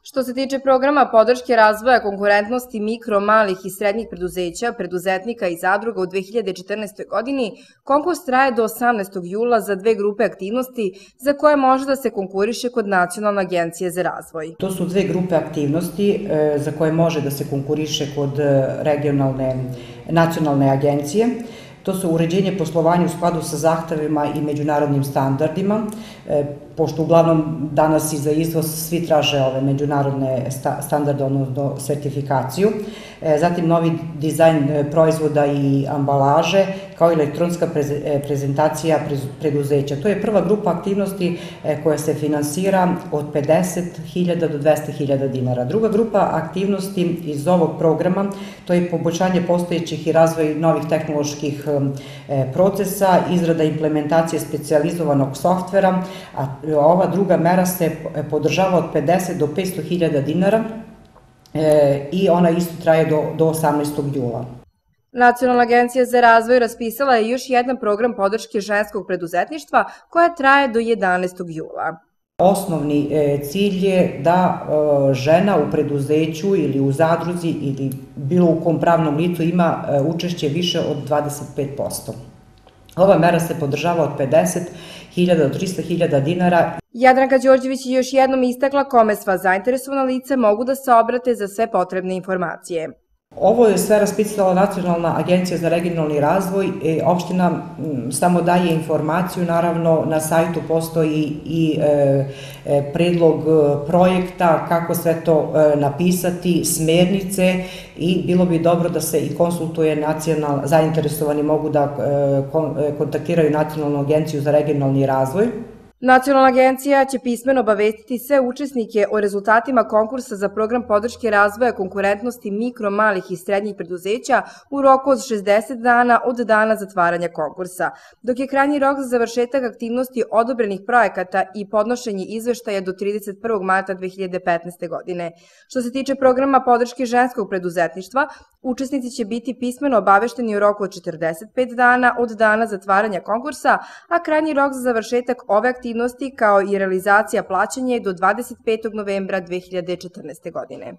Što se tiče programa podrške razvoja konkurentnosti mikro, malih i srednjih preduzeća, preduzetnika i zadruga u 2014. godini, konkurs traje do 18. jula za dve grupe aktivnosti za koje može da se konkuriše kod Nacionalne agencije za razvoj. To su dve grupe aktivnosti za koje može da se konkuriše kod nacionalne agencije. To su uređenje poslovanja u skladu sa zahtevima i međunarodnim standardima, pošto uglavnom danas i za izvoz svi traže ove međunarodne standarde, odnosno sertifikaciju. Zatim novi dizajn proizvoda i ambalaže, kao i elektronska prezentacija preduzeća. To je prva grupa aktivnosti koja se finansira od 50.000 do 200.000 dinara. Druga grupa aktivnosti iz ovog programa, to je poboljšanje postojećih i razvoj novih tehnoloških procesa, izrada implementacije specijalizovanog softvera, a ova druga mera se podržava od 50 do 500.000 dinara i ona isto traje do 18. jula. Nacionalna agencija za razvoj raspisala je još jedan program podrške ženskog preduzetništva koja traje do 11. jula. Osnovni cilj je da žena u preduzeću ili u zadruzi ili bilo u kom pravnom licu ima učešće više od 25%. Ova mera se podržava od 50.000 do 300.000 dinara. Jadranka Đorđević je još jednom istakla kome sva zainteresovana lica mogu da se obrate za sve potrebne informacije. Ovo je sve raspisala Nacionalna agencija za regionalni razvoj. Opština samo daje informaciju, naravno na sajtu postoji i predlog projekta, kako sve to napisati, smernice i bilo bi dobro da se i konsultuje zainteresovani mogu da kontaktiraju Nacionalnu agenciju za regionalni razvoj. Nacionalna agencija će pismeno obavestiti sve učesnike o rezultatima konkursa za program podrške razvoja konkurentnosti mikro, malih i srednjih preduzeća u roku od 60 dana od dana zatvaranja konkursa, dok je krajnji rok za završetak aktivnosti odobrenih projekata i podnošenje izveštaja do 31. marta 2015. godine. Što se tiče programa podrške ženskog preduzetništva, učesnici će biti pismeno obavešteni u roku od 45 dana od dana zatvaranja konkursa, a krajnji rok za završetak ove aktivnosti kao i realizacija plaćanja je do 25. novembra 2014. godine.